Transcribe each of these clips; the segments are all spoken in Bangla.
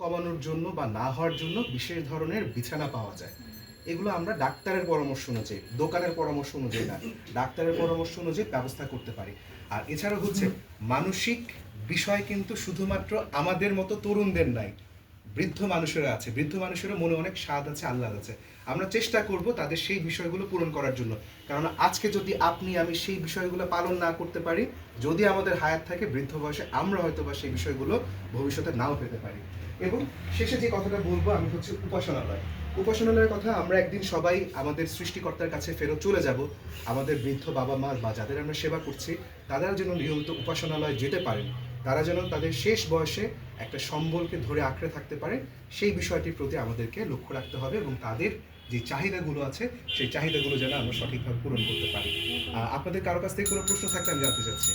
কমানোর জন্য বা না হওয়ার জন্য বিশেষ ধরনের বিছানা পাওয়া যায়। এগুলো আমরা ডাক্তারের পরামর্শ অনুযায়ী, দোকানের পরামর্শ অনুযায়ী না, ডাক্তারের পরামর্শ অনুযায়ী ব্যবস্থা করতে পারি। আর এছাড়া হচ্ছে মানসিক বিষয় কিন্তু শুধুমাত্র আমাদের মতো তরুণদের নাই, বৃদ্ধ মানুষেরা আছে, বৃদ্ধ মানুষেরও মনে অনেক স্বাদ আছে, আহ্লাদ আছে। আমরা চেষ্টা করব তাদের সেই বিষয়গুলো পূরণ করার জন্য। কারণ আজকে যদি আপনি আমি সেই বিষয়গুলো পালন না করতে পারি, যদি আমাদের হায়াত থাকে, বৃদ্ধ বয়সে আমরা হয়তো বা সেই বিষয়গুলো ভবিষ্যতে নাও পেতে পারি। এবং শেষে যে কথাটা বলবো আমি হচ্ছে উপাসনালয়। উপাসনালয়ের কথা আমরা একদিন সবাই আমাদের সৃষ্টিকর্তার কাছে ফেরত চলে যাব। আমাদের বৃদ্ধ বাবা মা বা যাদের আমরা সেবা করছি, তারা যেন নিয়মিত উপাসনালয় যেতে পারেন, তারা যেন তাদের শেষ বয়সে একটা সম্বলকে ধরে আঁকড়ে থাকতে পারে, সেই বিষয়টির প্রতি আমাদেরকে লক্ষ্য রাখতে হবে এবং তাদের যে চাহিদাগুলো আছে সেই চাহিদাগুলো যেন আমরা সঠিকভাবে পূরণ করতে পারি। আপনাদের কারো কাছ থেকে কোনো প্রশ্ন থাকলে আমি জানতে চাচ্ছি।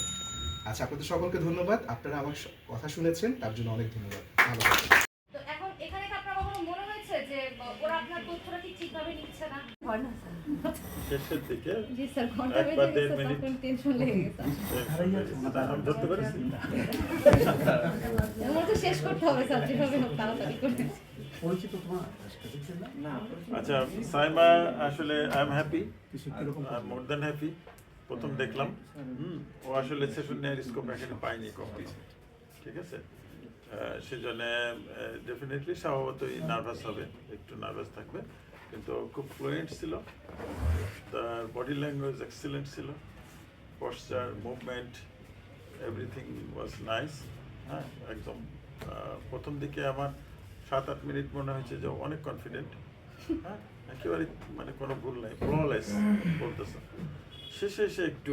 আচ্ছা, আপনাদের সকলকে ধন্যবাদ। আপনারা আমার কথা শুনেছেন, তার জন্য অনেক ধন্যবাদ। ভালো থাকবেন। তো এখন এখানে কি আপনার কখনো মনে হয়েছে যে ওরা আপনার তথ্যটা ঠিকভাবে নিচ্ছে না? হয় না স্যার। শেষের দিকে জি স্যার, ঘন্টা বেজে একবার গেছে, 1.5 মিনিট তখন টেনশন লেগে গেছে। আমি ধরতে পারছি এর মধ্যে শেষ করতে হবে স্যার, যেভাবে হোক তাড়াতাড়ি করে। পরিচিত তোমার আচ্ছা সাইমা, আসলে I am happy, more than happy. প্রথম দেখলাম ও আসলে সেশন নেওয়ার স্কোপ এখানে পায়নি কমপ্লিট, ঠিক আছে। সেজন্য ডেফিনেটলি স্বভাবতই নার্ভাস হবে, একটু নার্ভাস থাকবে, কিন্তু খুব ফ্লুয়েন্ট ছিল, তার বডি ল্যাঙ্গুয়েজ এক্সিলেন্ট ছিল, posture, movement, everything was nice. হ্যাঁ, একদম প্রথম দিকে আমার 7-8 মিনিট মনে হয়েছে যে অনেক কনফিডেন্ট, হ্যাঁ, একেবারে মানে কোনো ভুল নাই, ফ্ললেস বলতেছে। শেষে এসে একটু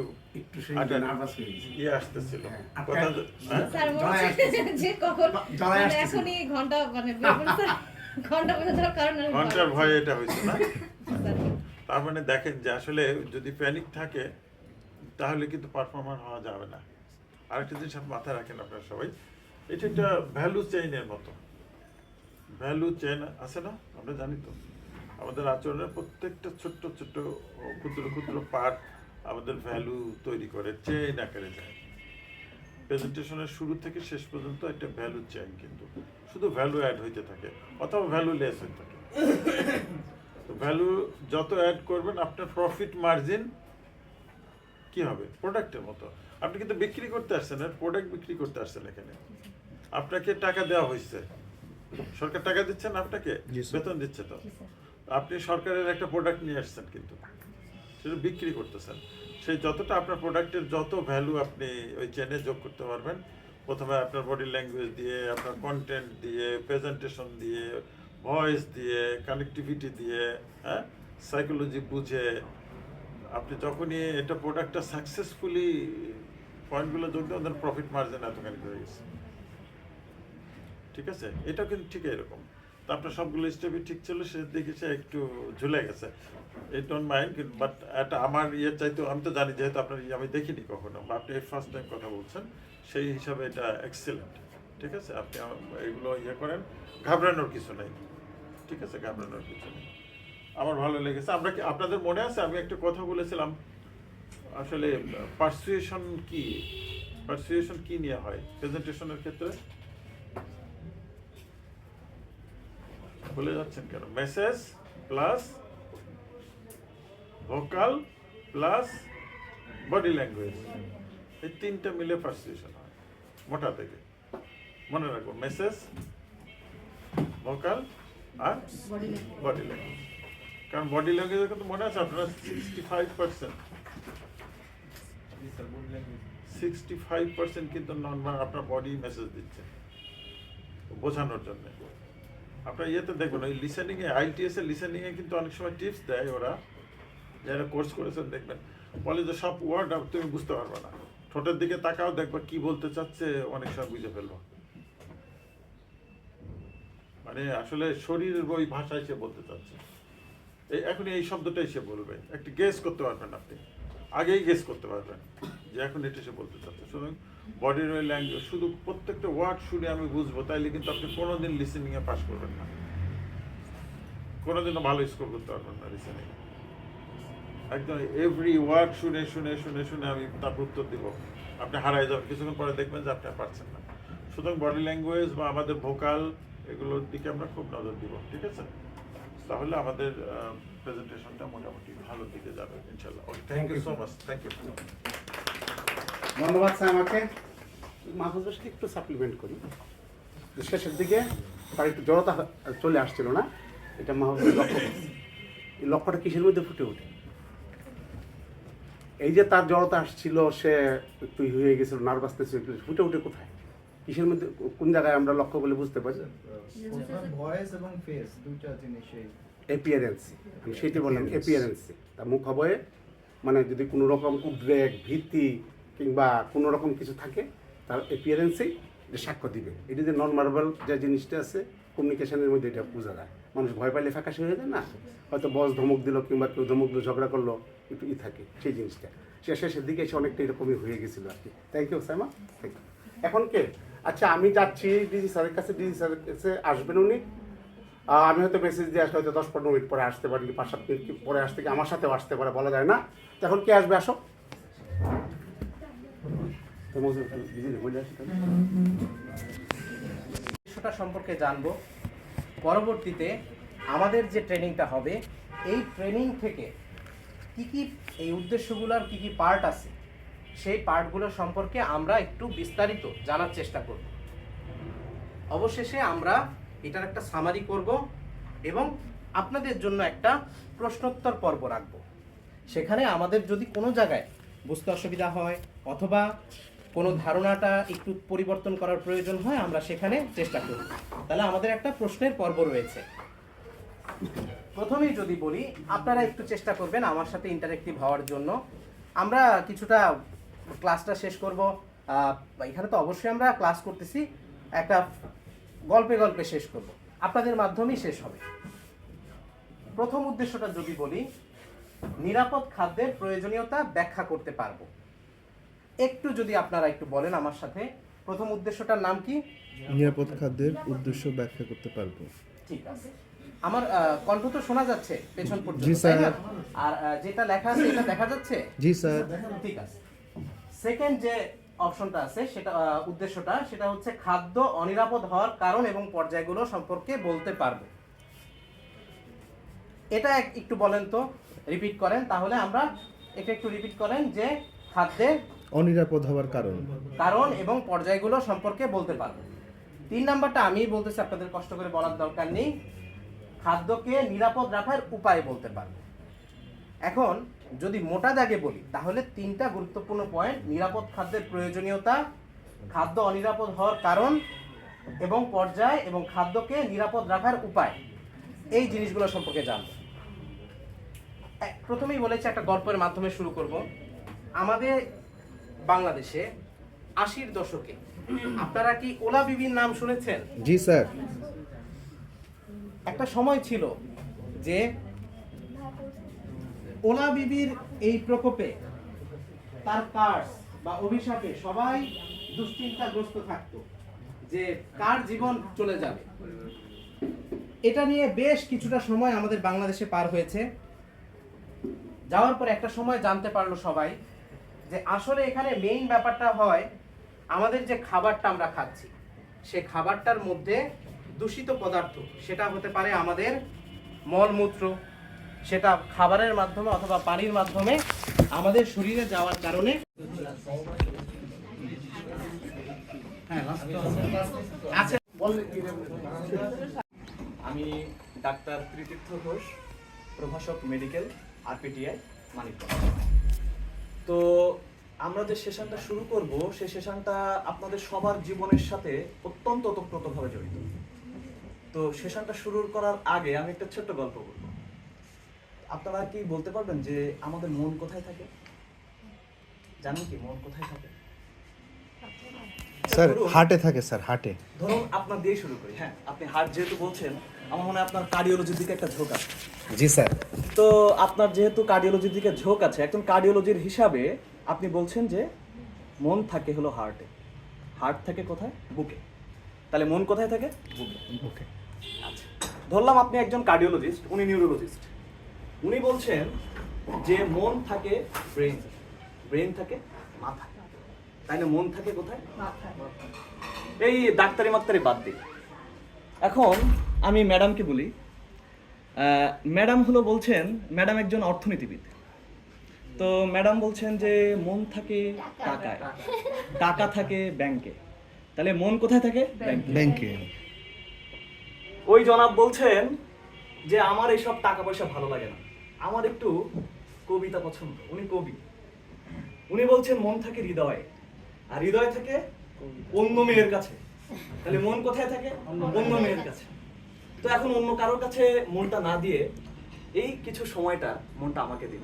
নার্ভাস হয়ে গেছে। ইয়ে আসতেছিল হ্যাঁ, কথা, হ্যাঁ? স্যার মনে হচ্ছে যে কখন মানে এখনই ঘন্টা মানে ঘন্টা বেজে যাওয়ার কারণে আমি ঘন্টার ভয়ে এটা হয়েছে না? স্যার, তার মানে দেখেন যে আসলে যদি প্যানিক থাকে তাহলে কিন্তু পারফর্মার হওয়া যাবে না। আরেকটা জিনিস আপনি মাথায় রাখেন আপনারা সবাই, এটা একটা ভ্যালু চেইনের মতো। ভ্যালু চেইন আছে না, আমরা জানি তো, আমাদের আচরণের প্রত্যেকটা ছোট্ট ছোট্ট ক্ষুদ্র ক্ষুদ্র পার্ট আমাদের ভ্যালু তৈরি করে, চেইন আকারে যায়। প্রেজেন্টেশনের শুরু থেকে শেষ পর্যন্ত একটা ভ্যালু চেইন, কিন্তু শুধু ভ্যালু অ্যাড হইতে থাকে অথবা ভ্যালু লেস হয়ে থাকে। তো ভ্যালু যত অ্যাড করবেন আপনার প্রফিট মার্জিন কি হবে, প্রোডাক্টের মতো। আপনি কিন্তু বিক্রি করতে আসছেন, প্রোডাক্ট বিক্রি করতে আসছেন এখানে। আপনাকে টাকা দেওয়া হয়েছে, সরকার টাকা দিচ্ছেন আপনাকে, বেতন দিচ্ছে, তো আপনি সরকারের একটা প্রোডাক্ট নিয়ে আসছেন, কিন্তু সেটা বিক্রি করতেছেন। সেই যতটা আপনার প্রোডাক্টের যত ভ্যালু আপনি ওই চেনে যোগ করতে পারবেন, প্রথমে আপনার বডি ল্যাঙ্গুয়েজ দিয়ে, আপনার কন্টেন্ট দিয়ে, প্রেজেন্টেশন দিয়ে, ভয়েস দিয়ে, কানেক্টিভিটি দিয়ে, হ্যাঁ, সাইকোলজি বুঝে, আপনি যখনই এটা প্রোডাক্টটা সাকসেসফুলি পয়েন্টগুলো যোগ দেন, ওদের প্রফিট মার্জিন এতখানি হয়ে গেছে, ঠিক আছে। এটা কিন্তু ঠিক এরকম। তো আপনার সবগুলো স্টেপই ঠিক ছিল, সে দেখে সে একটু ঝুলে গেছে, এই ডোন্ট মাইন্ড, বাট এটা আমার ইয়ে চাইতে, আমি তো জানি যেহেতু আপনার আমি দেখিনি কখনো, বা আপনি ফার্স্ট টাইম কথা বলছেন, সেই হিসাবে এটা এক্সেলেন্ট, ঠিক আছে। আপনি এগুলো ইয়ে করেন, ঘাবড়ানোর কিছু নেই, ঠিক আছে, ঘাবড়ানোর কিছু নেই। আমার ভালো লেগেছে। আমরা কি, আপনাদের মনে আছে আমি একটা কথা বলেছিলাম আসলে পারসুয়েশন কি, পারসুয়েশন কি নিয়ে হয় প্রেজেন্টেশনের ক্ষেত্রে? ভুলে যাচ্ছেন কেন? Message plus vocal plus body language, এই তিনটা মিলে পারসুয়েশন হয় মোটা থেকে। মনে রাখবো, মেসেজ, ভোকাল আর বডি ল্যাঙ্গুয়েজ। কারণ বডি ল্যাঙ্গুয়েজের কিন্তু মনে আছে আপনারা 65% কিন্তু নর্মাল আপনার বডি মেসেজ দিচ্ছে বোঝানোর জন্য। আপনার ইয়েতে দেখবেন ওই লিসেনিংয়ে, আইএলটিএস এর লিসেনিংয়ে কিন্তু অনেক সময় টিপস দেয় ওরা, যারা কোর্স করেছেন দেখবেন, বলে যে সব ওয়ার্ড তুমি বুঝতে পারবে না, ঠোঁটের দিকে তাকাও, দেখবা কি বলতে চাচ্ছে, অনেক সময় বুঝে ফেলবো। মানে আসলে শরীরের ওই ভাষায় সে বলতে চাচ্ছে, এখন এই শব্দটাই সে বলবে, একটু গেস করতে পারবেন, আপনি আগেই গেস করতে পারবেন যে এখন এটা সে বলতে চাচ্ছে। সুতরাং বডির ওই ল্যাঙ্গুয়েজ, শুধু প্রত্যেকটা ওয়ার্ড শুনে আমি বুঝবো তাইলে কিন্তু আপনি কোনোদিন লিসেনিংয়ে পাস করবেন না, কোনোদিনও ভালো স্কোর করতে পারবেন না লিসেনিং। একদম এভরি ওয়ার্ড শুনে শুনে শুনে শুনে আমি তারপর উত্তর দিব, আপনি হারাই যাবেন, কিছুক্ষণ পরে দেখবেন যে আপনি আর পারছেন না। সুতরাং বডি ল্যাঙ্গুয়েজ বা আমাদের ভোকাল এগুলোর দিকে আমরা খুব নজর দিব, ঠিক আছে? তাহলে আমাদের প্রেজেন্টেশনটা মোটামুটি ভালোর দিকে যাবে ইনশাল্লাহ। Okay, thank you so much, thank you. ধন্যবাদ স্যার। আমাকে মাহফুজের সাথে একটু সাপ্লিমেন্ট করি। যে শেষের দিকে তার একটু জড়তা চলে আসছিল না, এটা মাহফুজের লক্ষ্য। এই লক্ষ্যটা কিসের মধ্যে ফুটে ওঠে? এই যে তার জড়তা আসছিল, সে একটু হয়ে গেছিল, নার্ভাসনেস ফুটে উঠে কোথায়, কিসের মধ্যে, কোন জায়গায় আমরা লক্ষ্য বলে বুঝতে পারি? ভয়েস এবং ফেস দুইটা জিনিসই অ্যাপিয়ারেন্স, আমি সেটি বললাম, অ্যাপিয়ারেন্স। তার মুখাবয়ে মানে যদি কোনো রকম উদ্বেগ, ভীতি কিংবা কোনো রকম কিছু থাকে, তার অ্যাপিয়ারেন্সেই এটা সাক্ষ্য দিবে। এটি যে নন ভার্বাল যে জিনিসটা আছে কমিউনিকেশনের মধ্যে, এটা বোঝা যায়। মানুষ ভয় পাইলে ফ্যাকাশে হয়ে যায় না, হয়তো বস ধমক দিল কিংবা কেউ ধমক দিল, ঝগড়া করলো, একটু থাকে সেই জিনিসটা। সে শেষের দিকে এসে অনেকটা এরকমই হয়ে গেছিলো আর কি। Thank you Saima, thank you. এখন কে? আচ্ছা, আমি যাচ্ছি ডিজি স্যারের কাছে। ডিজি স্যারের কাছে আসবেন উনি। আমি হয়তো মেসেজ দিয়ে আসলে হয়তো 10-15 মিনিট পরে আসতে পারি, 5-7 মিনিট পরে আসতে, কি আমার সাথেও আসতে পারে, বলা যায় না। তো এখন কে আসবে? আসো। বিষয়টা সম্পর্কে জানবো। পরবর্তীতে আমাদের যে ট্রেনিংটা হবে, এই ট্রেনিং থেকে কি কি এই উদ্দেশ্যগুলোর কি কি পার্ট আছে, সেই পার্টগুলো সম্পর্কে আমরা একটু বিস্তারিত জানার চেষ্টা করব। অবশেষে আমরা এটার একটা সামারি করব এবং আপনাদের জন্য একটা প্রশ্নোত্তর পর্ব রাখব। সেখানে আমাদের যদি কোনো জায়গায় বুঝতে অসুবিধা হয় অথবা কোনো ধারণাটা একটু পরিবর্তন করার প্রয়োজন হয়, আমরা সেখানে চেষ্টা করব। তাহলে আমাদের একটা প্রশ্নের পর্ব রয়েছে। প্রথমেই যদি বলি, আপনারা একটু চেষ্টা করবেন আমার সাথে ইন্টারেক্টিভ হওয়ার জন্য। আমরা কিছুটা ক্লাসটা শেষ করব, এখানে তো অবশ্যই আমরা ক্লাস করতেছি, একটা গল্পে গল্পে শেষ করব, আপনাদের মাধ্যমেই শেষ হবে। প্রথম উদ্দেশ্যটা যদি বলি, নিরাপদ খাদ্যের প্রয়োজনীয়তা ব্যাখ্যা করতে পারবো। একটু যদি আপনারা একটু বলেন আমার সাথে, প্রথম উদ্দেশ্যটার নাম কি? নিরাপদ খাদ্যের উদ্দেশ্য ব্যাখ্যা করতে পারবো। ঠিক আছে। আমার কণ্ঠ তো শোনা যাচ্ছে পেছন পর্যন্ত, জি তাই স্যার। না? আর যেটা লেখা আছে এটা দেখা যাচ্ছে? জি স্যার। ঠিক আছে। সেকেন্ড যে অপশনটা আছে, সেটা উদ্দেশ্যটা, সেটা হচ্ছে খাদ্য অনিরাপদ হওয়ার কারণ এবং পর্যায়গুলো সম্পর্কে বলতে পারবো। এটা একটু বলেন তো, রিপিট করেন। তাহলে আমরা এটা একটু রিপিট করেন যে খাদ্যের অনিরাপদ হওয়ার কারণ। কারণ এবং পর্যায়গুলো সম্পর্কে বলতে পারবো। 3 নাম্বারটা আমি বলতেছি, আপনাদের কষ্ট করে বলার দরকার নেই। খাদ্যকে নিরাপদ রাখার উপায় বলতে পারবো। এখন যদি মোটা দাগে বলি, তাহলে 3টা গুরুত্বপূর্ণ পয়েন্ট: নিরাপদ খাদ্যের প্রয়োজনীয়তা, খাদ্য অনিরাপদ হওয়ার কারণ এবং পর্যায়, এবং খাদ্যকে নিরাপদ রাখার উপায়, এই জিনিসগুলো সম্পর্কে জানবো। প্রথমেই বলেছি একটা গল্পের মাধ্যমে শুরু করব। আমাদের বাংলাদেশে 80-র দশকে আপনারা কি ওলা বিবির নাম শুনেছেন? জি স্যার। একটা সময় ছিল যে ওলা বিবির এই প্রকোপে, তার কার্স বা অভিশাপে সবাই দুশ্চিন্তাগ্রস্ত থাকতো যে কার জীবন চলে যাবে। এটা নিয়ে বেশ কিছুটা সময় আমাদের বাংলাদেশে পার হয়েছে। যাওয়ার পর একটা সময় জানতে পারলো সবাই যে আসলে এখানে মেইন ব্যাপারটা হয়, আমাদের যে খাবারটা আমরা খাচ্ছি, সে খাবারটার মধ্যে দূষিত পদার্থ, সেটা হতে পারে আমাদের মলমূত্র, সেটা খাবারের মাধ্যমে অথবা পানির মাধ্যমে আমাদের শরীরে যাওয়ার কারণে। আচ্ছা, আমি ডাক্তার ত্রিতীর্থ ঘোষ, প্রভাষক মেডিকেল, আরপিটিআই, মানিকগঞ্জ। তো আমরা যে সেশনটা শুরু করব, সেই সেশনটা আপনাদের সবার জীবনের সাথে অত্যন্ত ওতপ্রোতভাবে জড়িত। তো সেশনটা শুরু করার আগে আমি একটা ছোট্ট গল্প বলবো। আপনারা কি বলতে পারবেন যে আমাদের মন কোথায় থাকে? জানেন কি মন কোথায় থাকে? স্যার ধরুন- হার্টে থাকে স্যার, হার্টে। ধরুন আপনার দিয়ে শুরু করি। হ্যাঁ, আপনি হার্ট যেহেতু বলছেন, আমার মনে হয় আপনার কার্ডিওলজির দিকে একটা ঝোঁক আছে। জি স্যার। তো আপনার যেহেতু কার্ডিওলজির দিকে ঝোঁক আছে, একজন কার্ডিওলজির হিসাবে আপনি বলছেন যে মন থাকে হলো হার্টে, হার্ট থাকে কোথায়? বুকে। তাহলে মন কোথায় থাকে? বুকে। ওকে। আচ্ছা, ধরলাম আপনি একজন কার্ডিওলজিস্ট, উনি নিউরোলজিস্ট। উনি বলছেন যে মন থাকে ব্রেন, ব্রেন থাকে মাথা। তাই না? মন থাকে কোথায়? এই ডাক্তারি মাক্তারি বাদ দিই। এখন আমি ম্যাডামকে বলি, ম্যাডাম বলছেন ম্যাডাম একজন অর্থনীতিবিদ। তো ম্যাডাম বলছেন যে মন থাকে টাকায়, টাকা থাকে ব্যাংকে, তাহলে মন কোথায় থাকে? ব্যাংকে। ওই জনাব বলছেন যে আমার এইসব টাকা পয়সা ভালো লাগে না, আমার একটু কবিতা পছন্দ, উনি কবি। উনি বলছেন মন থাকে হৃদয়ে, আর হৃদয় থাকে অন্য মেয়ের কাছে, তাহলে মন কোথায় থাকে? অন্য মেয়ের কাছে। তো এখন অন্য কারোর কাছে মনটা না দিয়ে এই কিছু সময়টা মনটা আমাকে দিন,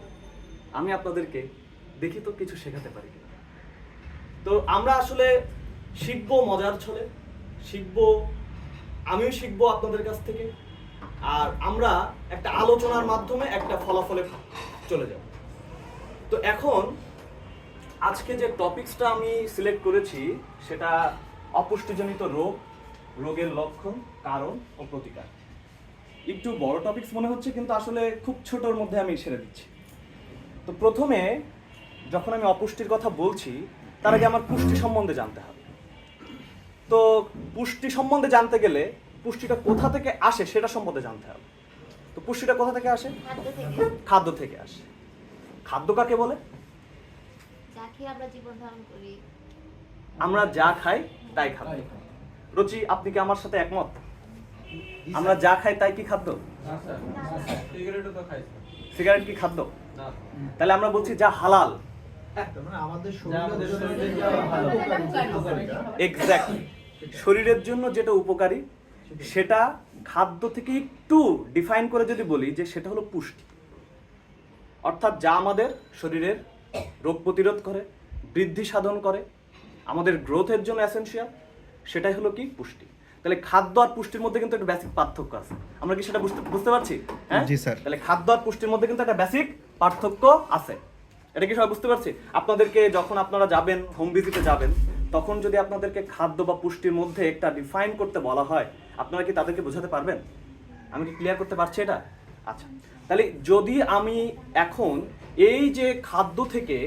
আমি আপনাদেরকে দেখি তো কিছু শেখাতে পারি কিনা। তো আমরা আসলে শিখবো মজার ছলে, শিখবো, আমিও শিখবো আপনাদের কাছ থেকে, আর আমরা একটা আলোচনার মাধ্যমে একটা ফলাফলে চলে যাব। তো এখন আজকে যে টপিকসটা আমি সিলেক্ট করেছি সেটা অপুষ্টিজনিত রোগ, রোগের লক্ষণ, কারণ ও প্রতিকার। একটু বড় টপিকস মনে হচ্ছে, কিন্তু আসলে খুব ছোটর মধ্যে আমি ছেড়ে দিচ্ছি। তো প্রথমে যখন আমি অপুষ্টির কথা বলছি, তার আগে আমার পুষ্টি সম্বন্ধে জানতে হবে। তো পুষ্টি সম্বন্ধে জানতে গেলে পুষ্টিটা কোথা থেকে আসে সেটা সম্বন্ধে জানতে হবে। তো পুষ্টিটা কোথা থেকে আসে? খাদ্য থেকে আসে। খাদ্য কাকে বলে? যা খেয়ে আমরা জীবন ধারণ করি। আমরা যা খাই তাই খাদ্য। রুচি, আপনি কি আমার সাথে একমত? আমরা যা খাই তাই কি খাদ্য? সিগারেট কি খাদ্য? তাহলে আমরা বলছি যা হালাল। মানে আমাদের শরীরের জন্য যেটা ভালো, এক্স্যাক্টলি, শরীরের জন্য যেটা উপকারী সেটা খাদ্য থেকে একটু ডিফাইন করে যদি বলি যে সেটা হলো পুষ্টি। অর্থাৎ যা আমাদের শরীরের রোগ প্রতিরোধ করে, বৃদ্ধি সাধন করে, আমাদের গ্রোথের জন্য এসেনশিয়াল, সেটাই হলো কি পুষ্টি। তাহলে খাদ্য আর পুষ্টির মধ্যে কিন্তু একটা বেসিক পার্থক্য আছে। আমরা কি সেটা বুঝতে পারছি? হ্যাঁ জি স্যার। তাহলে খাদ্য আর পুষ্টির মধ্যে কিন্তু একটা বেসিক পার্থক্য আছে। এটা কি সবাই বুঝতে পারছি? আপনাদেরকে যখন আপনারা যাবেন, হোম ভিজিটে যাবেন, তখন যদি আপনাদেরকে খাদ্য বা পুষ্টির মধ্যে একটা ডিফাইন করতে বলা হয়, আপনারা কি তাদেরকে বোঝাতে পারবেন? আমি কি ক্লিয়ার করতে পারছি এটা? আচ্ছা, তাহলে যদি আমি এখন এই যে খাদ্য থেকে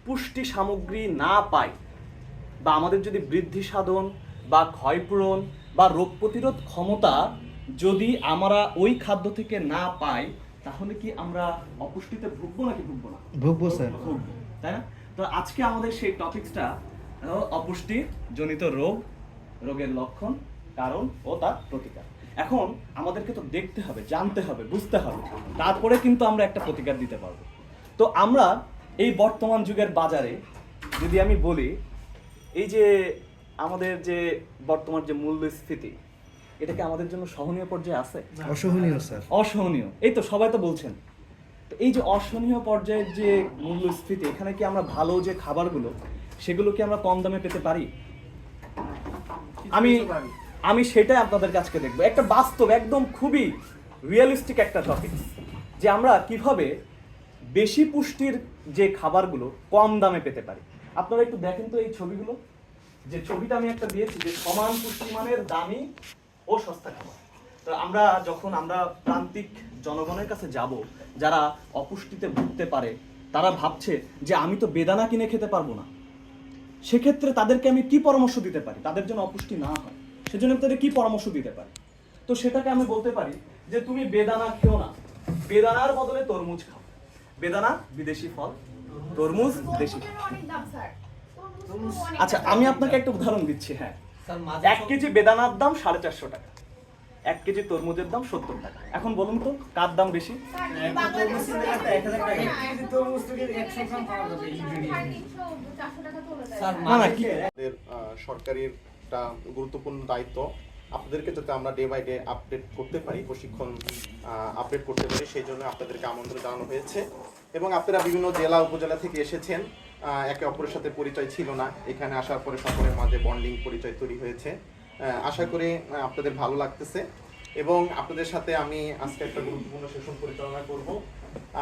পুষ্টি সামগ্রী না পাই, বা আমাদের যদি বৃদ্ধি সাধন বা ক্ষয়পূরণ বা রোগ প্রতিরোধ ক্ষমতা যদি আমরা ওই খাদ্য থেকে না পাই, তাহলে কি আমরা অপুষ্টিতে ভুগবো নাকি ভুগবো না? ভুগবো স্যার। ভুগবো, তাই না? তো আজকে আমাদের সেই টপিকসটা অপুষ্টি জনিত রোগ, রোগের লক্ষণ, কারণ ও তার প্রতিকার। এখন আমাদেরকে তো দেখতে হবে, জানতে হবে, বুঝতে হবে, তারপরে কিন্তু আমরা একটা প্রতিকার দিতে পারবো। তো আমরা এই বর্তমান যুগের বাজারে যদি আমি বলি, এই যে আমাদের যে বর্তমান যে মূল্যস্ফীতি, এটা কি আমাদের জন্য সহনীয় পর্যায়ে আছে? অসহনীয় স্যার। অসহনীয়, এই তো সবাই তো বলছেন। তো এই যে অসহনীয় পর্যায়ের যে মূল্যস্ফীতি, এখানে কি আমরা ভালো যে খাবারগুলো সেগুলো কি আমরা কম দামে পেতে পারি? আমি সেটাই আপনাদের কাছে দেখবো, একটা বাস্তব, একদম খুবই রিয়েলিস্টিক একটা টপিক, যে আমরা কিভাবে বেশি পুষ্টির যে খাবারগুলো কম দামে পেতে পারি। আপনারা একটু দেখেন তো এই ছবিগুলো, যে ছবিটা আমি একটা দিয়েছি, যে সমান পুষ্টিমানের দামি ও সস্তা খাবার। তো যখন আমরা প্রান্তিক জনগণের কাছে যাব, যারা অপুষ্টিতে ভুগতে পারে, তারা ভাবছে যে আমি তো বেদানা কিনে খেতে পারবো না, সেক্ষেত্রে তাদেরকে আমি কি পরামর্শ দিতে পারি তাদের জন্য অপুষ্টি না হয়? সেজন্য তাদের কি পরামর্শ দিতে পারি? তো সেটাকে আমি বলতে পারি যে তুমি বেদানা খেও না, বেদানার বদলে তরমুজ খাও। বেদানা বিদেশি ফল, তরমুজ দেশি। আচ্ছা, আমি আপনাকে একটা উদাহরণ দিচ্ছি। হ্যাঁ, 1 কেজি বেদানার দাম 450 টাকা, 1 কেজি তরমুজের দাম 70 টাকা। এখন বলুন তো কার দাম বেশি? সরকারের একটা গুরুত্বপূর্ণ দায়িত্ব, আপনাদেরকে যাতে আমরা ডে বাই ডে আপডেট করতে পারি, প্রশিক্ষণ আপডেট করতে পারি, সেই জন্য আপনাদেরকে আমন্ত্রণ জানানো হয়েছে। এবং আপনারা বিভিন্ন জেলা উপজেলা থেকে এসেছেন, একে অপরের সাথে পরিচয় ছিল না, এখানে আসার পরে সকলের মাঝে বন্ডিং পরিচয় তৈরি হয়েছে। আশা করি আপনাদের ভালো লাগতেছে। এবং আপনাদের সাথে আমি আজকে একটা গুরুত্বপূর্ণ সেশন পরিচালনা করব।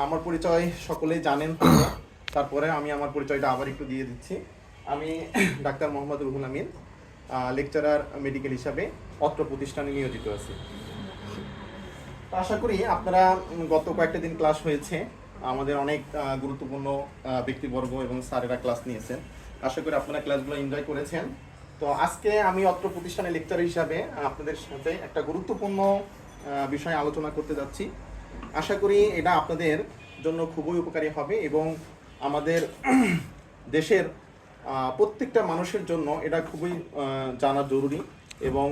আমার পরিচয় সকলেই জানেন, তারপরে আমি আমার পরিচয়টা আবার একটু দিয়ে দিচ্ছি। আমি doctor Mohammad Ruhul Amin, lecturer medical হিসাবে অত্র প্রতিষ্ঠানে নিয়োজিত আছি। আশা করি আপনারা গত কয়েকটা দিন ক্লাস হয়েছে, আমাদের অনেক গুরুত্বপূর্ণ ব্যক্তিবর্গ এবং স্যারেরা ক্লাস নিয়েছেন। আশা করি আপনারা ক্লাসগুলো এনজয় করেছেন তো আজকে আমি অত্র প্রতিষ্ঠানের লেকচার হিসাবে আপনাদের সাথে একটা গুরুত্বপূর্ণ বিষয় আলোচনা করতে যাচ্ছি। আশা করি এটা আপনাদের জন্য খুবই উপকারী হবে এবং আমাদের দেশের প্রত্যেকটা মানুষের জন্য এটা খুবই জানা জরুরি এবং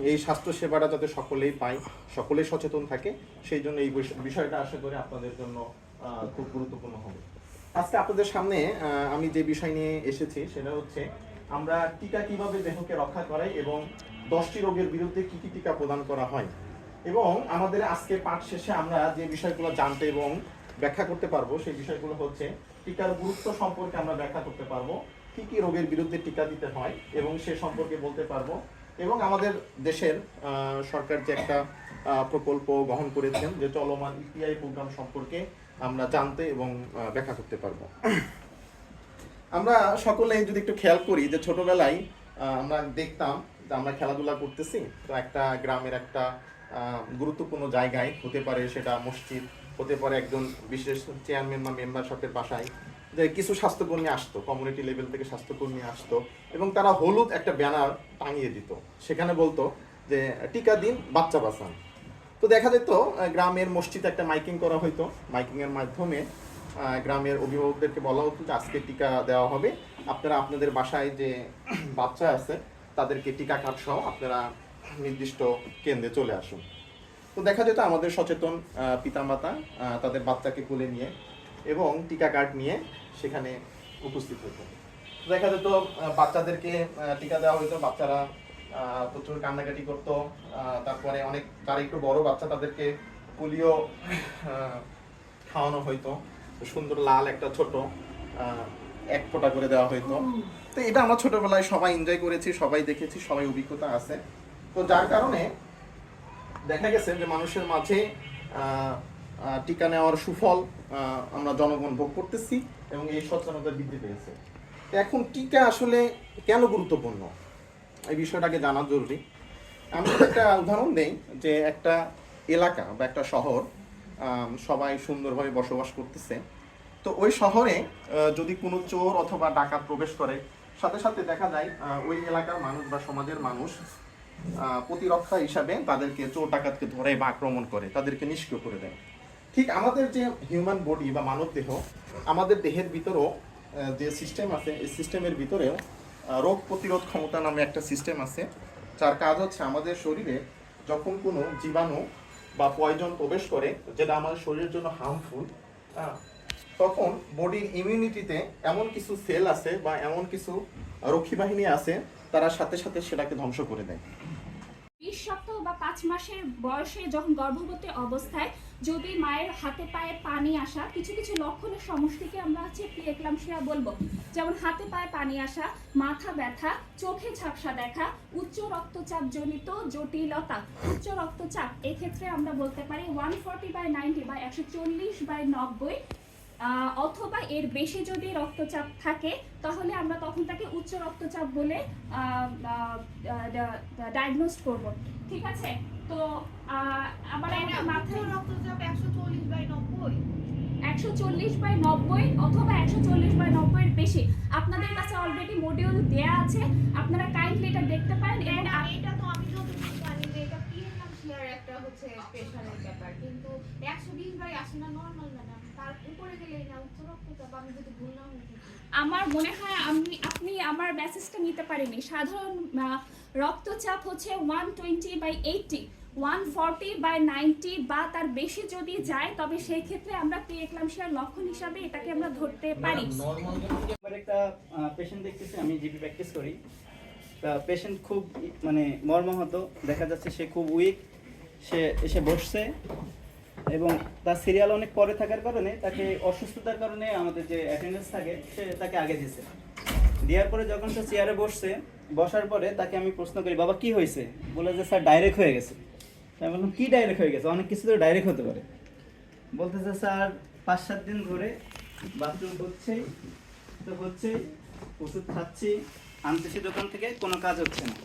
এই স্বাস্থ্য সেবাটা যাতে সকলেই পায়, সকলেই সচেতন থাকে, সেই জন্য এই বিষয়টা আশা করি আপনাদের জন্য খুব গুরুত্বপূর্ণ হবে। আজকে আপনাদের সামনে আমি যে বিষয় নিয়ে এসেছি সেটা হচ্ছে আমরা টিকা কিভাবে দেহকে রক্ষা করাই এবং 10টি রোগের বিরুদ্ধে কি কি টিকা প্রদান করা হয় এবং আমাদের আজকে পাঠ শেষে আমরা যে বিষয়গুলো জানতে এবং ব্যাখ্যা করতে পারবো সেই বিষয়গুলো হচ্ছে টিকার গুরুত্ব সম্পর্কে আমরা ব্যাখ্যা করতে পারবো, কি কি রোগের বিরুদ্ধে টিকা দিতে হয় এবং সে সম্পর্কে বলতে পারবো এবং আমাদের দেশের সরকার যে একটা প্রকল্প গ্রহণ করেছেন যে চলমান ইপিআই প্রোগ্রাম সম্পর্কে আমরা জানতে এবং ব্যাখ্যা করতে পারবো। আমরা সকলে যদি একটু খেয়াল করি যে ছোটবেলায় আমরা দেখতাম যে আমরা খেলাধুলা করতেছি, তো একটা গ্রামের একটা গুরুত্বপূর্ণ জায়গায়, হতে পারে সেটা মসজিদ, হতে পারে একজন বিশেষ চেয়ারম্যান বা মেম্বারশিপের বাসায়, যে কিছু স্বাস্থ্যকর্মী আসতো, কমিউনিটি লেভেল থেকে স্বাস্থ্যকর্মী আসতো এবং তারা হলুদ একটা ব্যানার টাঙিয়ে দিত, সেখানে বলতো যে টিকা দিন, বাচ্চা বাঁচান। তো দেখা যেত গ্রামের মসজিদে একটা মাইকিং করা হইতো, মাইকিংয়ের মাধ্যমে গ্রামের অভিভাবকদেরকে বলা হতো যে আজকে টিকা দেওয়া হবে, আপনারা আপনাদের বাসায় যে বাচ্চা আছে তাদেরকে টিকা কার্ড সহ আপনারা নির্দিষ্ট কেন্দ্রে চলে আসুন। তো দেখা যেত আমাদের সচেতন পিতামাতা তাদের বাচ্চাকে কোলে নিয়ে এবং টিকা কার্ড নিয়ে সেখানে উপস্থিত হতো। দেখা যেত বাচ্চাদেরকে টিকা দেওয়া হইতো, বাচ্চারা প্রচুর কান্নাকাটি করতো, তারপরে অনেক যারা একটু বড় বাচ্চা তাদেরকে পোলিও খাওয়ানো হইতো, সুন্দর লাল একটা ছোট 1 ফোঁটা করে দেওয়া হইতো। তো এটা আমরা ছোটবেলায় সবাই এনজয় করেছি, সবাই দেখেছি, সবাই অভিজ্ঞতা আছে। তো যার কারণে দেখা গেছে যে মানুষের মাঝে টিকা নেওয়ার সুফল আমরা জনগণ ভোগ করতেছি এবং এই সচেতনতা বৃদ্ধি পেয়েছে। এখন টিকা আসলে কেন গুরুত্বপূর্ণ এই বিষয়টাকে জানা জরুরি। আমি একটা উদাহরণ দেই যে একটা এলাকা বা একটা শহর সবাই সুন্দরভাবে বসবাস করতেছে, তো ওই শহরে যদি কোনো চোর অথবা ডাকাত প্রবেশ করে, সাথে সাথে দেখা যায় ওই এলাকার মানুষ বা সমাজের মানুষ প্রতিরক্ষা হিসাবে তাদেরকে চোর ডাকাতকে ধরে বা আক্রমণ করে, তাদেরকে নিষ্ক্রিয় করে দেয়। ঠিক আমাদের যে হিউম্যান বডি বা মানব দেহ, আমাদের দেহের ভিতরেও যে সিস্টেম আছে, এই সিস্টেমের ভিতরেও রোগ প্রতিরোধ ক্ষমতা নামে একটা সিস্টেম আছে, যার কাজ হচ্ছে আমাদের শরীরে যখন কোনো জীবাণু বা পয়জন প্রবেশ করে যেটা আমাদের শরীরের জন্য হার্মফুল, তখন বডির ইমিউনিটিতে এমন কিছু সেল আছে বা এমন কিছু রক্ষী বাহিনী আছে, তারা সাথে সাথে সেটাকে ধ্বংস করে দেয়। 20 সপ্তাহ বা 5 মাসের বয়সে যখন গর্ভবতী অবস্থায় যদি মায়ের হাতে পায়ে পানি আসা, কিছু কিছু লক্ষণের সমষ্টিকে আমরা প্রিএক্লাম্পসিয়া বলবো, যেমন হাতে পায়ে পানি আসা, মাথা ব্যথা, চোখে ঝাপসা দেখা, উচ্চ রক্তচাপ জনিত জটিলতা। উচ্চ রক্তচাপ এক্ষেত্রে আমরা বলতে পারি 140/90 বা 140/90 অথবা এর বেশি যদি রক্তচাপ থাকে তাহলে আমরা তখন তাকে উচ্চ রক্তচাপ বলে ডায়াগনোজ করব। ঠিক আছে? তো আমার মাথায় রক্তচাপ 140/90 অথবা 140/90 এর বেশি। আপনাদের কাছে অলরেডি মডিউল দেয়া আছে, আপনারা কাইন্ডলি এটা দেখতে পারেন। এবং এটা তো আমি যতটুকু জানি যে এটা প্রিএক্লাম্পসিয়ার একটা হচ্ছে স্পেশাল ব্যাপার, কিন্তু 120/80 না নরমাল ম্যাডাম, তার উপরে গেলে না উচ্চ রক্তচাপ, আমি যদি ভুল না হই। আমার মনে হয় আপনি আমার মেসেজটা নিতে পারেননি। সাধারণ রক্তচাপ হচ্ছে 120/80, 140/90 বা তার বেশি যদি যায় তবে সেই ক্ষেত্রে আমরা প্রিএক্লাম্পসিয়ার লক্ষণ হিসাবে এটাকে আমরা ধরতে পারি। একটা পেশেন্ট দেখতেছি, আমি জিপি প্র্যাকটিস করি, পেশেন্ট খুব মানে মর্মাহত, দেখা যাচ্ছে সে খুব উইক, সে এসে বসছে এবং তার সিরিয়াল অনেক পরে থাকার কারণে তাকে অসুস্থতার কারণে আমাদের যে অ্যাটেন্ডেন্স থাকে সে তাকে আগে দিয়েছে। দেওয়ার পরে যখন সে চেয়ারে বসছে, বসার পরে তাকে আমি প্রশ্ন করি, বাবা কি হয়েছে? বলে যে স্যার ডাইরেক্ট হয়ে গেছে। আমি বললাম কি ডাইরেক্ট হয়ে গেছে? অনেক কিছু তো ডাইরেক্ট হতে পারে। বলতেছে স্যার 5-7 দিন ধরে বাথরুম হচ্ছেই, ওষুধ খাচ্ছি, আনতেছি দোকান থেকে, কোনো কাজ হচ্ছে না।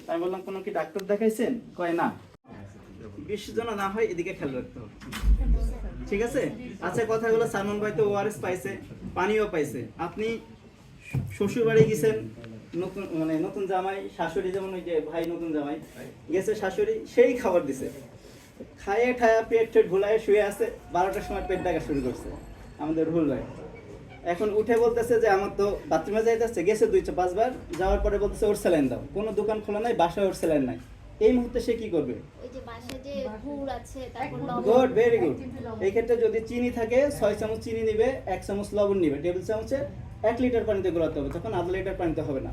আমি বললাম কোনো কি ডাক্তার দেখাইছেন? কয় না। 20 জন না হয় এদিকে খেয়াল রাখতে হবে। ঠিক আছে? আচ্ছা, কথাগুলো সালমান ভাই তো ওআরএস পাইছে, পানিও পাইছে। আপনি শ্বশুর বাড়ি গেছেন, নতুন মানে নতুন জামাই শাশুড়ি, যেমন ওই যে ভাই নতুন জামাই গেছে শাশুড়ি, সেই খাবার দিছে, খাইয়ে ঠায়া পেট টেট ভুলায় শুয়ে আছে, 12টার সময় পেট ডাকা শুরু করছে আমাদের রুহুল ভাই। এখন উঠে বলতেছে যে আমার তো বাথরুমে যাইতেছে, গেছে 2-5 বার, যাওয়ার পরে বলতেছে ওর স্যালাইন দাও, কোনো দোকান খোলা নাই, বাসায় ওর স্যালাইন নাই। এই মুহূর্তে সে কি করবে? ওই যে বাসায় যে গুড় আছে, তারপর গুড, ভেরি গুড। এই ক্ষেত্রে যদি চিনি থাকে 6 চামচ চিনি নিবে, 1 চামচ লবণ নিবে, টেবিল চামচে 1 লিটার পানিতে গোলাতে হবে, তখন আধা লিটার পানিতে হবে না।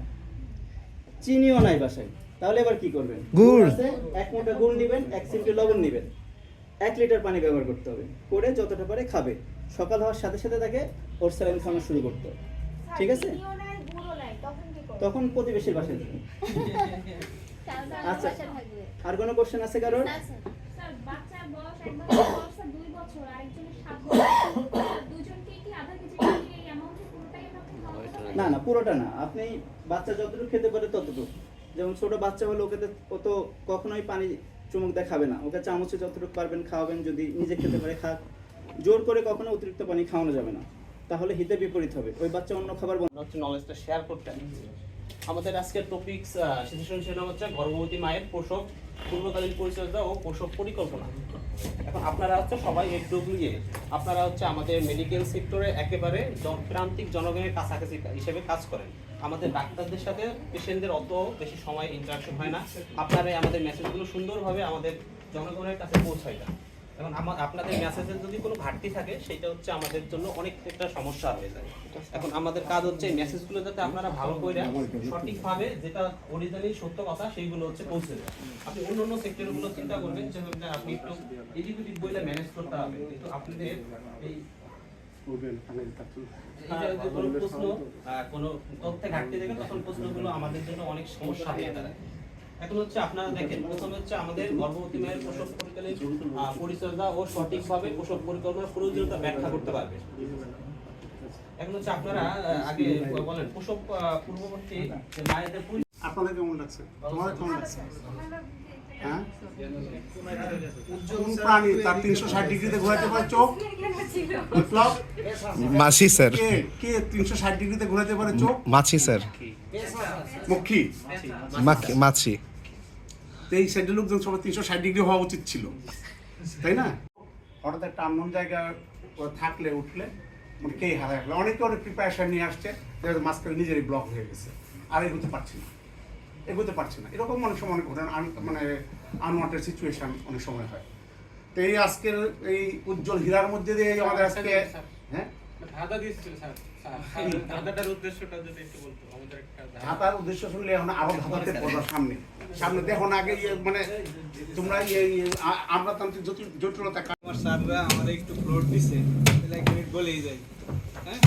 চিনিও নাই বাসায়, তাহলে এবার কি করবেন? গুড় আছে, 1 মুঠা গুড় নিবেন, 1 চিমটি লবণ নিবেন, 1 লিটার পানি ব্যবহার করতে হবে, করে যতটা পারে খাবে। সকাল হওয়ার সাথে সাথে তাকে ওর স্যালাইন খাওয়ানো শুরু করতে হবে, ঠিক আছে? তখন প্রতিবেশীর বাসায় যাবে। আচ্ছা, আর কোনো কোশ্চেন আছে কারোর? স্যার বাচ্চার বয়স একবার বয়স 2 বছর, আরেকজনের 7 বছর, দুজনকে কি আধা কেজি করে এই অ্যামাউন্টে পুরোটাই আমাকে খাওয়াতে হবে? না না, পুরোটা না, আপনি বাচ্চা যতটুকু খেতে পারে ততটুকু। যেমন ছোট বাচ্চা হলে ওকে ও তো কখনোই পানি চুমুক দিয়ে খাবে না, ওকে চামচে যতটুকু পারবেন খাওয়াবেন, যদি নিজে খেতে পারে খাক। জোর করে কখনো অতিরিক্ত পানি খাওয়ানো যাবে না, তাহলে হিতে বিপরীত হবে, ওই বাচ্চা অন্য খাবার হচ্ছে নলেজটা শেয়ার করতে আসছি। আমাদের আজকের টপিকস সেশন ছিল হচ্ছে গর্ভবতী মায়ের প্রসব পূর্বকালীন পরিচর্যা ও প্রসব পরিকল্পনা। এখন আপনারা হচ্ছে সবাই FWA, আপনারা হচ্ছে আমাদের মেডিকেল সেক্টরে একেবারে প্রান্তিক জনগণের কাছাকাছি হিসেবে কাজ করেন। আমাদের ডাক্তারদের সাথে পেশেন্টদের অত বেশি সময় ইন্টারাকশন হয় না, আপনারা আমাদের মেসেজগুলো সুন্দরভাবে আমাদের জনগণের কাছে পৌঁছায় না। এখন আপনাদের মেসেজের যদি কোনো ঘাটতি থাকে সেটা হচ্ছে আমাদের জন্য অনেক একটা সমস্যা হয়ে যায়। এখন আমাদের কাজ হচ্ছে মেসেজগুলো যাতে আপনারা ভালো করে সঠিকভাবে, যেটা অরিজিনালি সত্য কথা, সেইগুলো হচ্ছে পৌঁছে দেয়। আপনি অন্য অন্য সেক্টরগুলো চিন্তা করবেন যে আপনি একটু এডিকুটিভ বইলে ম্যানেজ করতে হবে, কিন্তু আপনাদের এই কোনো প্রশ্ন কোনো তথ্যে ঘাটতি থাকে তখন প্রশ্নগুলো আমাদের জন্য অনেক সমস্যা হয়ে দাঁড়ায়। এখন হচ্ছে আপনারা দেখেন, প্রথমে হচ্ছে আমাদের গর্ভবতী মায়ের প্রসব পরিকালীন পরিচর্যা ও সঠিকভাবে প্রসব পরিকল্পনার প্রয়োজনীয়তা ব্যাখ্যা করতে পারবে। এখন হচ্ছে আপনারা আগে বলেন প্রসব পূর্ববর্তী মায়েদের আপনাদের কেমন লাগছে? তোমাদের কেমন লাগছে? হ্যাঁ, কোন প্রাণী তার 360 ডিগ্রিতে ঘোরাতে পারে চোখ? বিপ্লব, মাছি স্যার। কে 360 ডিগ্রিতে ঘোরাতে পারে চোখ? মাছি স্যার। মক্ষী, মাছি। এই সাইডের লোকজন সবাই 360 ডিগ্রি হওয়া উচিত ছিল, তাই না? হঠাৎ একটা আননোন জায়গায় থাকলে উঠলে মানে কে হারায় গেল। অনেকে অনেক প্রিপারেশন নিয়ে আসছে, মাঝখানে নিজেরই ব্লক হয়ে গেছে, আর এগোতে পারছি না, এরকম অনেক সময় অনেক ঘটনা, মানে আনওয়ান্টেড সিচুয়েশন অনেক সময় হয়। তো এই আজকের এই উজ্জ্বল হীরার মধ্যে দিয়ে আমাদের আজকে হ্যাঁ ধাঁধার উদ্দেশ্য শুনলে এখন আরো ধাঁধাতে পড়ার সামনে দেখো না, আগে মানে তোমরা আমলাতান্ত্রিক জটিলতা স্যাররা আমাদের একটু ফ্লোর দিছে, বলেই যাই। হ্যাঁ